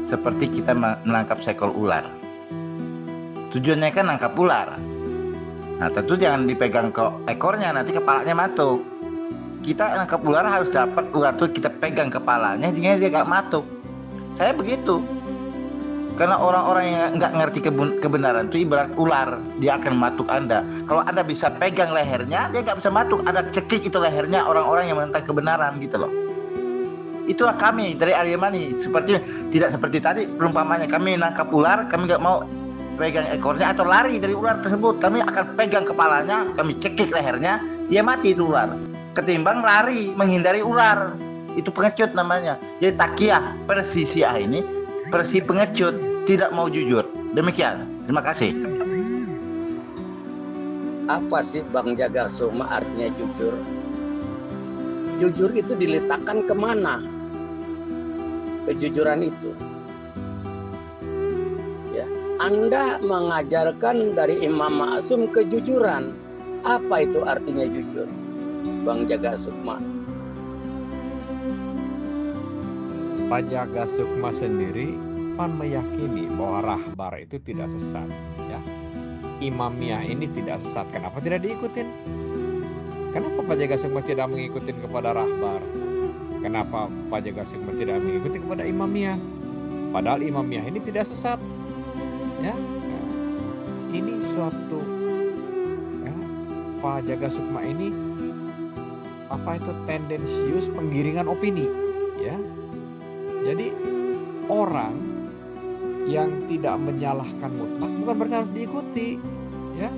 seperti kita menangkap seekor ular. Tujuannya kan nangkap ular. Nah, tentu jangan dipegang ke ekornya, nanti kepalanya matuk. Kita nangkap ular harus dapat ular itu kita pegang kepalanya sehingga dia gak matuk. Saya begitu. Karena orang-orang yang nggak ngerti kebenaran itu ibarat ular, dia akan matuk Anda. Kalau Anda bisa pegang lehernya, dia nggak bisa matuk. Ada cekik itu lehernya orang-orang yang menentang kebenaran gitu loh. Itulah kami dari Al-Yamani. Tidak seperti tadi perumpamannya, kami nangkap ular, kami nggak mau pegang ekornya atau lari dari ular tersebut, kami akan pegang kepalanya, kami cekik lehernya, dia mati itu ular. Ketimbang lari menghindari ular, itu pengecut namanya. Jadi takiah versi Syiah ini versi pengecut, tidak mau jujur. Demikian. Terima kasih. Apa sih Bang Jaga Sukma artinya jujur? Jujur itu diletakkan kemana? Kejujuran itu. Ya, Anda mengajarkan dari Imam Ma'sum kejujuran. Apa itu artinya jujur? Bang Jaga Sukma. Pak Jaga Sukma sendiri pan meyakini bahwa rahbar itu tidak sesat, ya. Imamiyah ini tidak sesat. Kenapa tidak diikutin? Kenapa Pak Jaga Sukma tidak mengikuti kepada rahbar? Kenapa Pak Jaga Sukma tidak mengikuti kepada imamiyah? Padahal imamiyah ini tidak sesat, ya. Nah, ini suatu, ya, Pak Jaga Sukma ini tendensius penggiringan opini, ya. Jadi orang yang tidak menyalahkan mutlak bukan berarti harus diikuti, ya.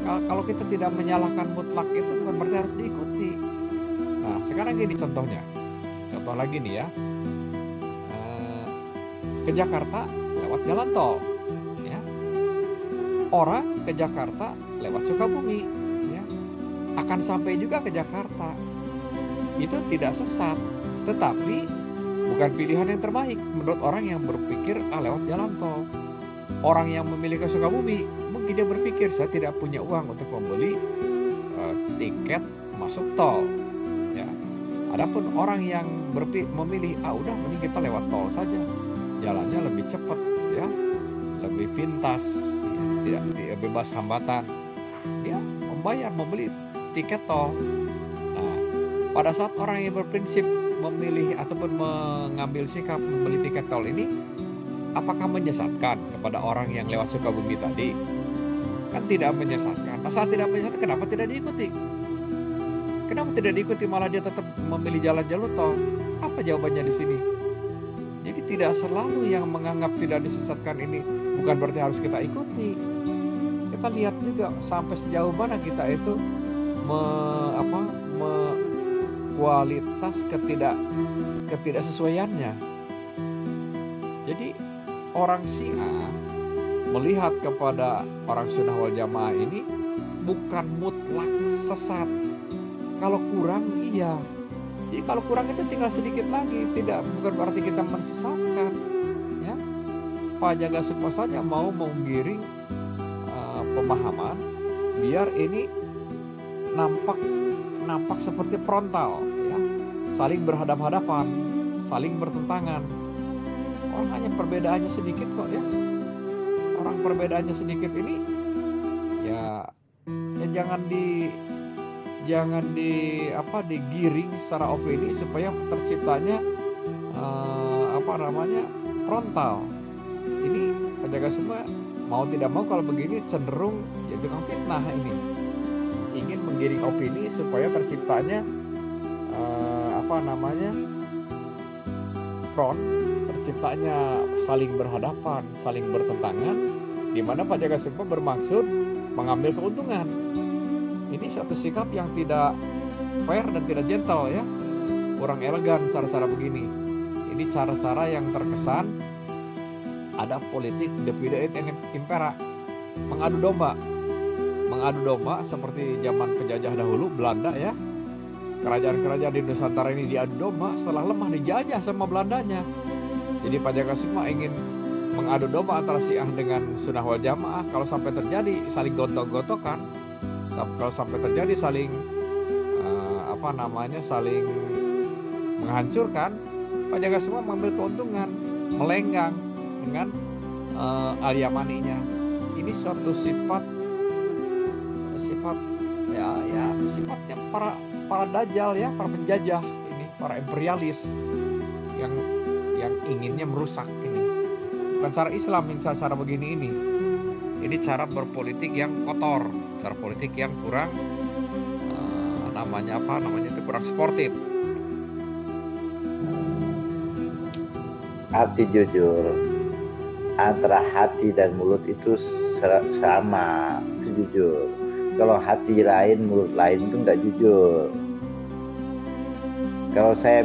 Kalau kita tidak menyalahkan mutlak itu bukan berarti harus diikuti. Nah, sekarang gini contohnya, contoh lagi nih ya, ke Jakarta lewat jalan tol, ya. Orang ke Jakarta lewat Sukabumi, ya, akan sampai juga ke Jakarta. Itu tidak sesat, tetapi bukan pilihan yang terbaik menurut orang yang berpikir lewat jalan tol. Orang yang memilih ke Sukabumi mungkin dia berpikir saya tidak punya uang untuk membeli tiket masuk tol, ya. Adapun orang yang memilih udah mending kita lewat tol saja, jalannya lebih cepat, ya, lebih pintas, ya, tidak bebas hambatan, dia membeli tiket tol. Nah, pada saat orang yang berprinsip memilih ataupun mengambil sikap membeli tiket tol ini, apakah menyesatkan kepada orang yang lewat Sukabumi tadi? Kan tidak menyesatkan. Nah, saat tidak menyesatkan, kenapa tidak diikuti? Kenapa tidak diikuti, malah dia tetap memilih jalan jalur tol? Apa jawabannya di sini? Jadi tidak selalu yang menganggap tidak disesatkan ini bukan berarti harus kita ikuti. Kita lihat juga sampai sejauh mana kita itu kualitas ketidaksesuaiannya. Jadi orang Syiah melihat kepada orang Sunnah wal Jamaah ini bukan mutlak sesat. Kalau kurang, iya. Jadi kalau kurang itu tinggal sedikit lagi, bukan berarti kita mensesatkan. Ya, Pak Jaga Sukma saja mau menggiring pemahaman biar ini nampak seperti frontal, ya, saling berhadap-hadapan, saling bertentangan. Orang hanya perbedaannya sedikit kok, ya. Orang perbedaannya sedikit ini, ya jangan digiring secara opini supaya terciptanya frontal. Ini penjaga semua mau tidak mau kalau begini cenderung jadi tukang fitnah ini. Ingin menggiring opini supaya terciptanya terciptanya saling berhadapan, saling bertentangan, di mana Pak Jaga Sukma bermaksud mengambil keuntungan. Ini suatu sikap yang tidak fair dan tidak gentle, ya. Kurang elegan cara-cara begini. Ini cara-cara yang terkesan ada politik divide et impera, mengadu domba seperti zaman penjajah dahulu Belanda, ya. Kerajaan-kerajaan di Nusantara ini diadu domba, setelah lemah dijajah sama Belandanya. Jadi Pak Jaga Sukma ingin mengadu domba antara Syiah dengan Sunnah wal Jamaah. Kalau sampai terjadi saling gontok-gontokan, kalau sampai terjadi saling saling menghancurkan, Pak Jaga Sukma mengambil keuntungan, melenggang dengan al-Yamaninya. Ini suatu sifatnya para dajjal, ya, para penjajah ini, para imperialis yang inginnya merusak ini. Bukan cara Islam yang cara begini ini. Ini cara berpolitik yang kotor, cara politik yang kurang kurang sportif. Arti jujur antara hati dan mulut itu sama, itu jujur. Kalau hati lain, mulut lain itu nggak jujur. Kalau saya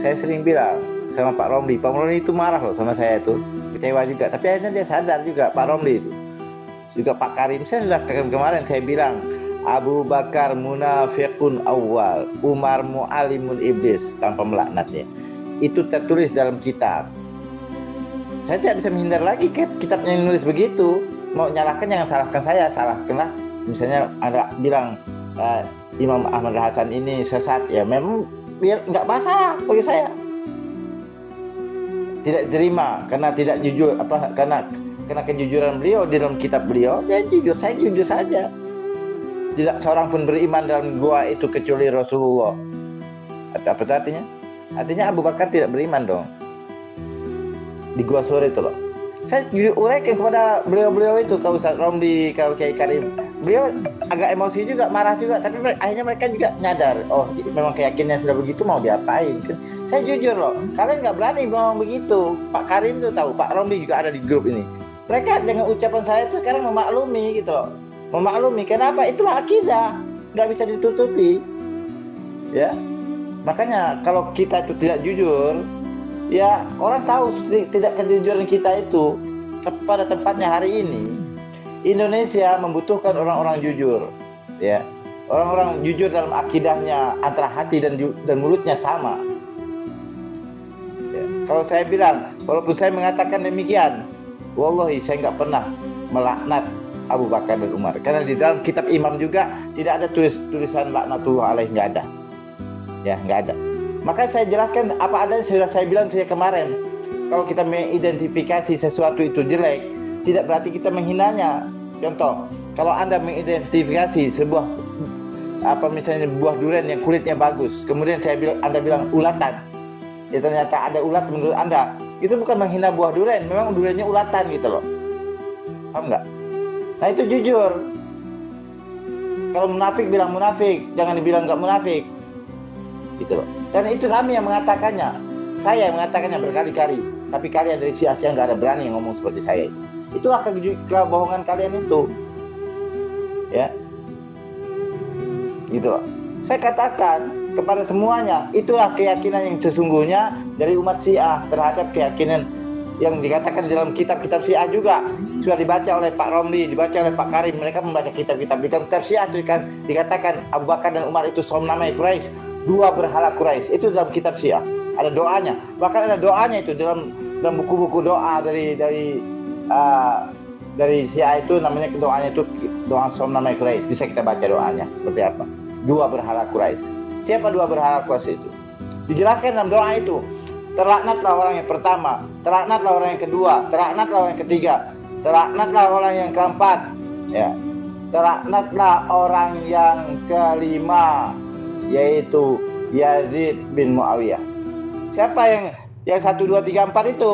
sering bilang sama Pak Romli itu marah loh sama saya itu, kecewa juga. Tapi akhirnya dia sadar juga, Pak Romli itu. Juga Pak Karim, saya sudah kemarin saya bilang, Abu Bakar munafiqun awal, Umar mu'alimun iblis, tanpa melaknatnya. Itu tertulis dalam kitab. Saya tidak bisa menghindar lagi, kitabnya yang nulis begitu. Mau nyalahkan jangan salahkan saya, salahkanlah. Misalnya ada bilang Imam Ahmad Hasan ini sesat, ya memang biar nggak masalah bagi saya. Tidak terima karena tidak jujur, karena kejujuran beliau di dalam kitab beliau, ya jujur, saya jujur saja. Tidak seorang pun beriman dalam gua itu kecuali Rasulullah. Apa itu artinya? Artinya Abu Bakar tidak beriman dong di gua sore itu loh. Saya uraikan kepada beliau itu, kalau Ustaz Romli, kalau Kiai Karim, beliau agak emosi juga, marah juga, tapi akhirnya mereka juga nyadar, oh memang keyakinannya sudah begitu, mau diapain kan. Saya jujur loh, kalian nggak berani ngomong begitu. Pak Karim tuh tahu, Pak Romli juga ada di grup ini. Mereka dengan ucapan saya itu sekarang memaklumi gitu loh. Memaklumi, kenapa? Itulah akidah, nggak bisa ditutupi, ya. Makanya kalau kita itu tidak jujur, ya orang tahu tidak kejujuran kita itu. Pada tempatnya hari ini Indonesia membutuhkan orang-orang jujur, ya. Orang-orang jujur dalam akidahnya, antara hati dan mulutnya sama, ya. Kalau saya bilang, walaupun saya mengatakan demikian, wallahi saya nggak pernah melaknat Abu Bakar dan Umar, karena di dalam kitab Imam juga tidak ada tulisan laknatullah alaih, nggak ada, ya, nggak ada. Maka saya jelaskan apa adanya, sudah saya bilang saya kemarin. Kalau kita mengidentifikasi sesuatu itu jelek, tidak berarti kita menghinanya. Contoh, kalau Anda mengidentifikasi sebuah misalnya buah durian yang kulitnya bagus, kemudian Anda bilang ulatan, ya ternyata ada ulat menurut Anda, itu bukan menghina buah durian, memang duriannya ulatan gitu loh. Paham nggak? Nah itu jujur. Kalau munafik bilang munafik, jangan dibilang nggak munafik. Gitu loh. Dan itu kami yang mengatakannya. Saya yang mengatakannya berkali-kali. Tapi kalian dari Syiah nggak ada berani ngomong seperti saya. Itulah kebohongan kalian itu. Ya. Gitu loh. Saya katakan kepada semuanya, itulah keyakinan yang sesungguhnya dari umat Syiah terhadap keyakinan yang dikatakan dalam kitab-kitab Syiah juga. Sudah dibaca oleh Pak Romli, dibaca oleh Pak Karim. Mereka membaca kitab-kitab. Di kitab Syiah itu kan dikatakan Abu Bakar dan Umar itu somnamai Quraisy, dua berhala Quraisy. Itu dalam kitab Syiah. Ada doanya. Bahkan ada doanya itu dalam buku-buku doa dari Syiah itu, namanya doanya itu doa somnamai Quraisy. Bisa kita baca doanya seperti apa. Dua berhala Quraisy. Siapa dua berhala Quraisy itu? Dijelaskan dalam doa itu. Terlaknatlah orang yang pertama, terlaknatlah orang yang kedua, terlaknatlah orang yang ketiga, terlaknatlah orang yang keempat, ya. Terlaknatlah orang yang kelima, yaitu Yazid bin Muawiyah. Siapa yang 1, 2, 3, 4 itu?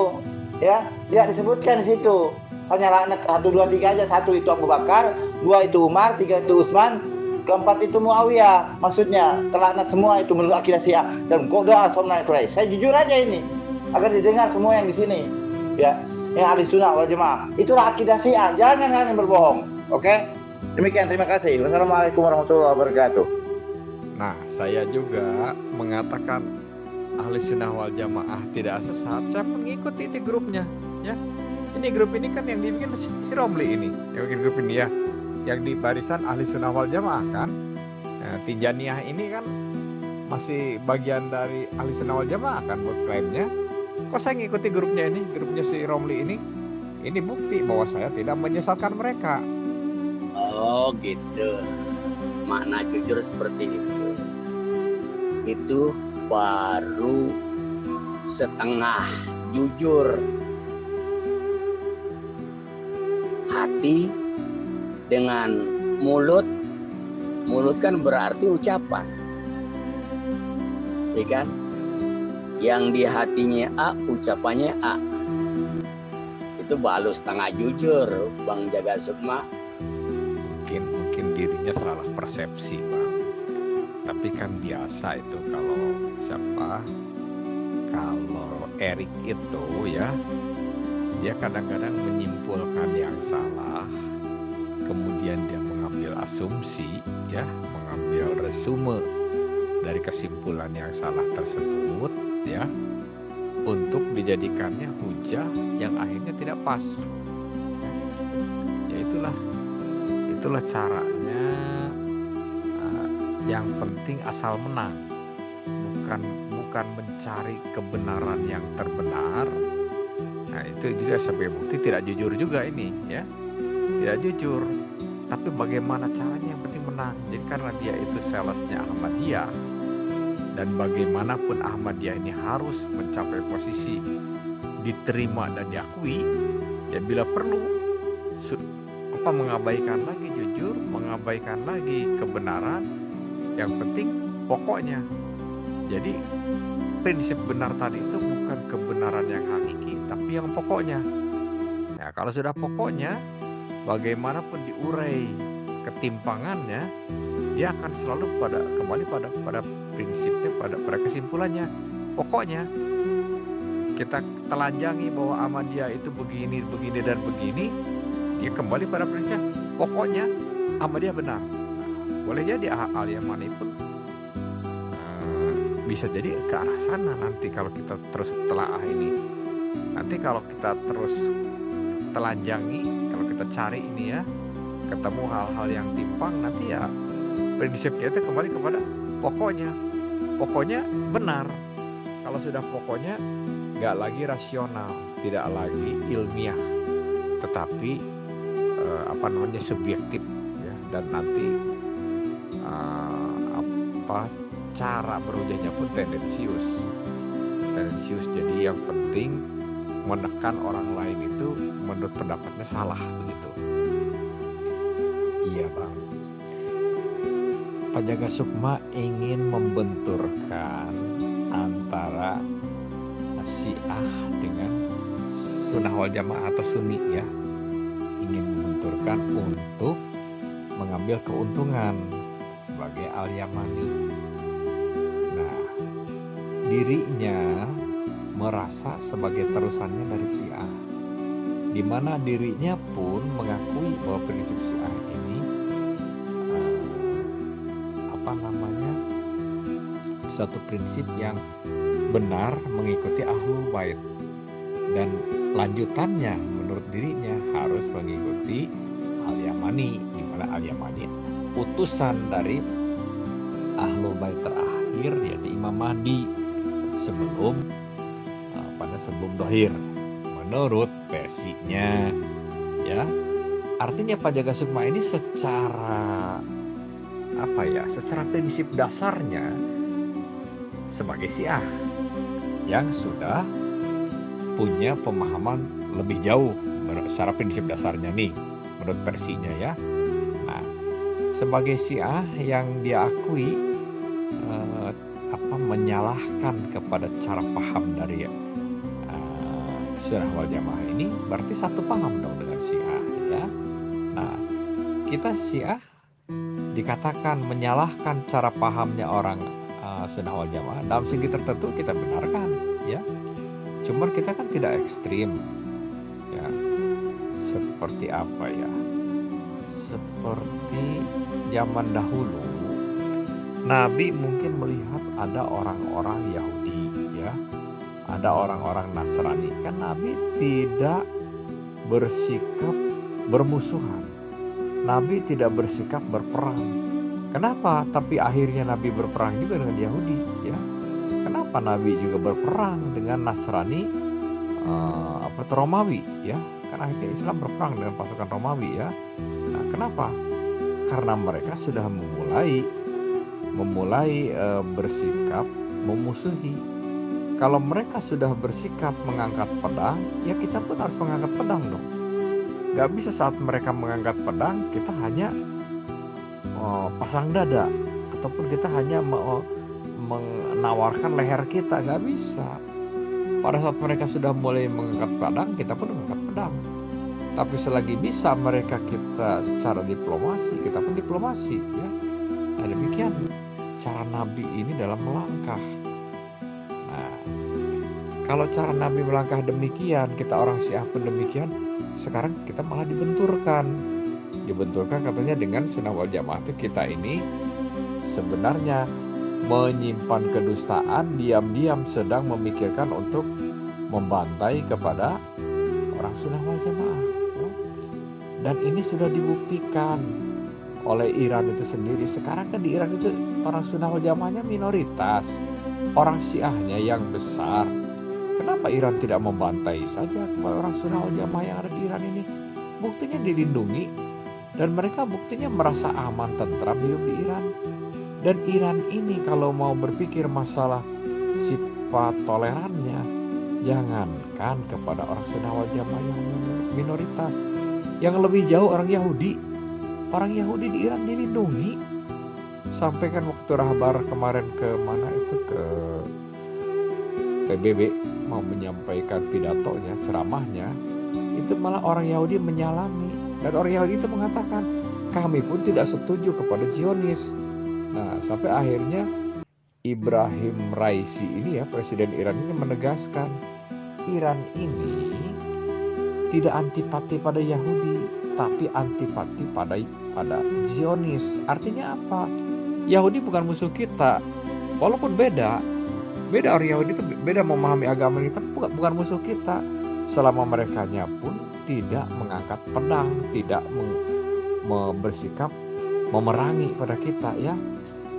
Ya, tidak disebutkan di situ. Hanya laknat 1, 2, 3 aja. 1 itu Abu Bakar, 2 itu Umar, 3 itu Utsman, keempat itu Muawiyah. Maksudnya terlaknat semua itu menurut akidah Syiah dan doa somnamai Quraisy. Saya jujur aja ini agar didengar semua yang di sini, ya, yang ahli sunnah wal jamaah. Itulah akidah Syiah. Jangan kalian berbohong. Oke? Demikian, terima kasih. Wassalamualaikum warahmatullahi wabarakatuh. Nah, saya juga mengatakan ahli sunnah wal jamaah tidak sesat. Saya mengikuti di grupnya, ya. Ini grup ini kan yang dibikin si Romli ini, yang bikin grup ini ya, yang di barisan ahli sunnah wal jamaah kan. Nah, Tijaniyah ini kan masih bagian dari ahli sunnah wal jamaah kan buat klaimnya. Kok saya ngikuti grupnya ini, grupnya si Romli ini? Ini bukti bahwa saya tidak menyesatkan mereka. Oh gitu. Makna jujur seperti itu. Itu baru setengah jujur. Hati dengan mulut kan berarti ucapan, ya kan? Yang di hatinya A, ucapannya A. Itu baru setengah jujur, Bang Jaga Sukma. Mungkin dirinya salah persepsi, Bang. Tapi kan biasa itu kalau Erik itu ya, dia kadang-kadang menyimpulkan yang salah, kemudian dia mengambil asumsi, ya, mengambil resume dari kesimpulan yang salah tersebut, ya, untuk dijadikannya hujah yang akhirnya tidak pas. Ya itulah caranya. Yang penting asal menang, bukan mencari kebenaran yang terbenar. Nah, itu juga sebagai bukti tidak jujur juga ini, ya. Tidak jujur. Tapi bagaimana caranya yang penting menang. Jadi karena dia itu salesnya Ahmadiyah, dan bagaimanapun Ahmadiyah ini harus mencapai posisi diterima dan diakui, ya bila perlu mengabaikan lagi jujur, mengabaikan lagi kebenaran. Yang penting pokoknya. Jadi prinsip benar tadi itu bukan kebenaran yang hakiki, tapi yang pokoknya. Nah, kalau sudah pokoknya, bagaimanapun diurai ketimpangannya, dia akan selalu kembali pada prinsipnya, pada kesimpulannya. Pokoknya kita telanjangi bahwa Ahmadiyah itu begini dan begini, dia kembali pada prinsipnya. Pokoknya Ahmadiyah benar. Boleh jadi hal yang manapun bisa jadi ke arah sana nanti kalau kita terus telaah ini. Nanti kalau kita terus telanjangi, kalau kita cari ini ya, ketemu hal-hal yang timpang, nanti ya prinsipnya itu kembali kepada pokoknya benar. Kalau sudah pokoknya nggak lagi rasional, tidak lagi ilmiah, tetapi subjektif, ya. Dan nanti cara berhujahnya pun tendensius. Jadi yang penting menekan orang lain itu menurut pendapatnya salah, begitu. Iya, Bang. Pak Jaga Sukma ingin membenturkan antara Syiah dengan Sunnah wal Jamaah atau Sunni, ya. Ingin membenturkan untuk mengambil keuntungan sebagai Al-Yamani. Nah, dirinya merasa sebagai terusannya dari Syiah, di mana dirinya pun mengakui bahwa prinsip Syiah ini suatu prinsip yang benar mengikuti Ahlul Bait, dan lanjutannya menurut dirinya harus mengikuti Al-Yamani, di mana Al-Yamani utusan dari Ahlul Bait terakhir, yaitu Imam Mahdi sebelum Dohir menurut versinya, ya. Artinya Pak Jaga Sukma ini secara prinsip dasarnya sebagai Syiah yang sudah punya pemahaman lebih jauh secara prinsip dasarnya nih menurut versinya, ya. Nah, sebagai Syiah yang dia akui menyalahkan kepada cara paham dari Sunnah wal Jamaah ini, berarti satu paham dong dengan Syiah, ya. Nah, kita Syiah dikatakan menyalahkan cara pahamnya orang Sunnah wal Jamaah, dalam segi tertentu kita benarkan, ya. Cuma kita kan tidak ekstrim, ya. Seperti apa ya? Seperti zaman dahulu, Nabi mungkin melihat ada orang-orang Yahudi, ya, ada orang-orang Nasrani, kan Nabi tidak bersikap bermusuhan, Nabi tidak bersikap berperang. Kenapa? Tapi akhirnya Nabi berperang juga dengan Yahudi, ya. Kenapa Nabi juga berperang dengan Nasrani Romawi, ya? Kan akhirnya Islam berperang dengan pasukan Romawi, ya. Nah, kenapa? Karena mereka sudah memulai bersikap memusuhi. Kalau mereka sudah bersikap mengangkat pedang, ya kita pun harus mengangkat pedang dong. Gak bisa saat mereka mengangkat pedang kita hanya pasang dada, ataupun kita hanya menawarkan leher kita, gak bisa. Pada saat mereka sudah mulai mengangkat pedang, kita pun mengangkat pedang. Tapi selagi bisa mereka kita cara diplomasi, kita pun diplomasi, ya. Nah, demikian cara Nabi ini dalam melangkah. Nah, kalau cara Nabi melangkah demikian, kita orang Syiah pun demikian, sekarang kita malah dibenturkan katanya dengan Sunnah wal Jamaah itu kita ini sebenarnya menyimpan kedustaan, diam-diam sedang memikirkan untuk membantai kepada orang Sunnah wal Jamaah, ya. Dan ini sudah dibuktikan oleh Iran itu sendiri. Sekarang kan di Iran itu orang Sunnah wal Jamaahnya minoritas, orang Syiahnya yang besar. Kenapa Iran tidak membantai saja kepada orang Sunnah wal Jamaah yang ada di Iran ini? Buktinya dilindungi, dan mereka buktinya merasa aman, tentram hidup di Iran. Dan Iran ini kalau mau berpikir masalah sifat tolerannya, jangankan kepada orang Sunnah wal Jamaah yang minoritas, yang lebih jauh orang Yahudi. Orang Yahudi di Iran dilindungi. Sampai kan waktu Rahbar kemarin ke PBB mau menyampaikan pidatonya, ceramahnya, itu malah orang Yahudi menyalami. Dan orang Yahudi itu mengatakan, kami pun tidak setuju kepada Zionis. Nah, sampai akhirnya Ibrahim Raisi ini, ya, presiden Iran ini menegaskan, Iran ini tidak antipati pada Yahudi, tapi antipati pada Zionis. Artinya apa? Yahudi bukan musuh kita, walaupun beda orang Yahudi itu beda memahami agama kita, bukan musuh kita, selama merekanya pun tidak mengangkat pedang, tidak bersikap memerangi pada kita, ya.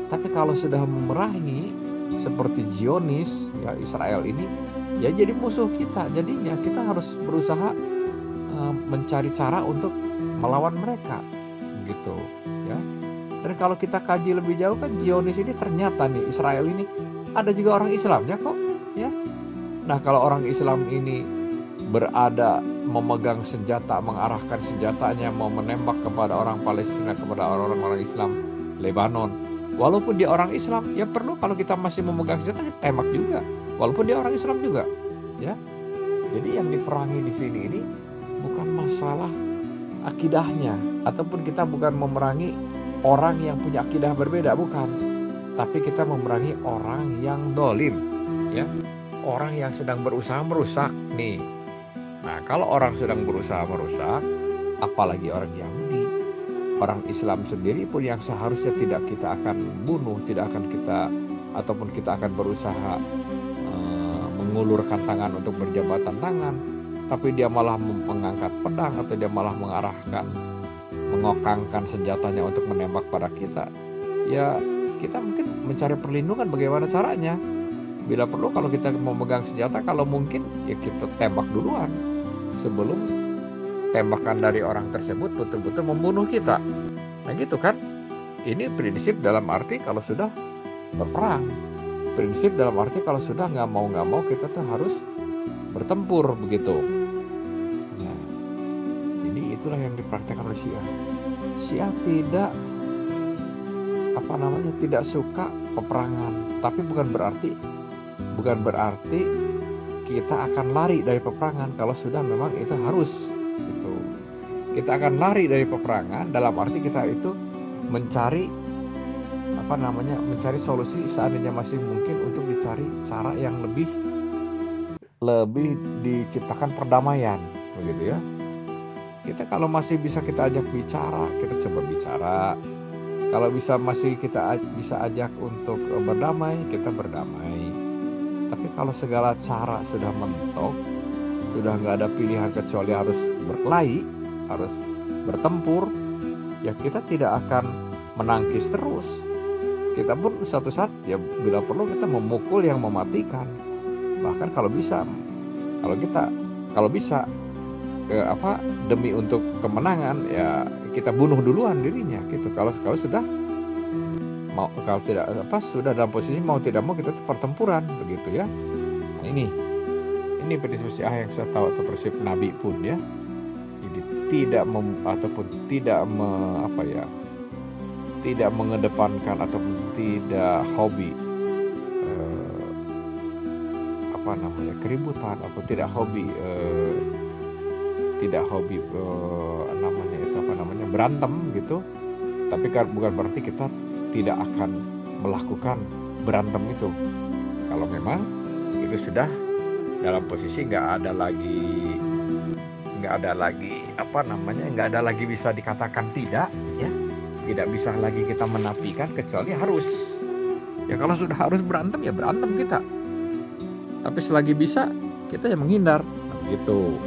Tapi kalau sudah memerangi seperti Zionis, ya, Israel ini, ya jadi musuh kita. Jadinya kita harus berusaha mencari cara untuk melawan mereka, gitu, ya. Dan kalau kita kaji lebih jauh kan, Zionis ini ternyata nih, Israel ini ada juga orang Islamnya kok, ya. Nah, kalau orang Islam ini berada memegang senjata, mengarahkan senjatanya mau menembak kepada orang Palestina, kepada orang-orang Islam Lebanon, walaupun dia orang Islam, ya perlu kalau kita masih memegang senjata kita tembak juga, walaupun dia orang Islam juga, ya. Jadi yang diperangi di sini ini bukan masalah akidahnya, ataupun kita bukan memerangi orang yang punya akidah berbeda, bukan, tapi kita memerangi orang yang dolim, ya, orang yang sedang berusaha merusak nih. Nah, kalau orang sedang berusaha merusak, apalagi orang Yahudi, orang Islam sendiri pun yang seharusnya tidak kita akan bunuh, tidak akan kita, ataupun kita akan berusaha mengulurkan tangan untuk berjabatan tangan, tapi dia malah mengangkat pedang, atau dia malah mengokangkan senjatanya untuk menembak pada kita. Ya, kita mungkin mencari perlindungan bagaimana caranya. Bila perlu, kalau kita mau megang senjata, kalau mungkin ya kita tembak duluan sebelum tembakan dari orang tersebut betul-betul membunuh kita. Nah gitu kan. Ini prinsip dalam arti kalau sudah berperang. Prinsip dalam arti kalau sudah nggak mau kita tuh harus bertempur begitu. Nah, ini itulah yang dipraktekkan oleh Syiah. Syiah tidak tidak suka peperangan, tapi bukan berarti kita akan lari dari peperangan kalau sudah memang itu harus gitu. Kita akan lari dari peperangan dalam arti kita itu mencari solusi seandainya masih mungkin untuk dicari cara yang lebih diciptakan perdamaian begitu ya. Kita kalau masih bisa kita ajak bicara, kita coba bicara. Kalau masih kita bisa ajak untuk berdamai, kita berdamai. Tapi kalau segala cara sudah mentok, sudah nggak ada pilihan kecuali harus berkelahi, harus bertempur, ya kita tidak akan menangkis terus. Kita pun suatu saat ya bila perlu kita memukul yang mematikan. Bahkan kalau bisa demi untuk kemenangan ya kita bunuh duluan dirinya gitu. Kalau sudah sudah dalam posisi mau tidak mau kita pertempuran begitu ya. Nah, ini prinsip Syiah yang saya tahu, atau prinsip Nabi pun ya. Jadi tidak mengedepankan ataupun tidak hobi keributan, atau tidak hobi berantem gitu. Tapi kan bukan berarti kita tidak akan melakukan berantem itu. Kalau memang itu sudah dalam posisi nggak ada lagi bisa dikatakan tidak ya, tidak bisa lagi kita menafikan kecuali harus. Ya kalau sudah harus berantem ya berantem kita. Tapi selagi bisa kita yang menghindar gitu.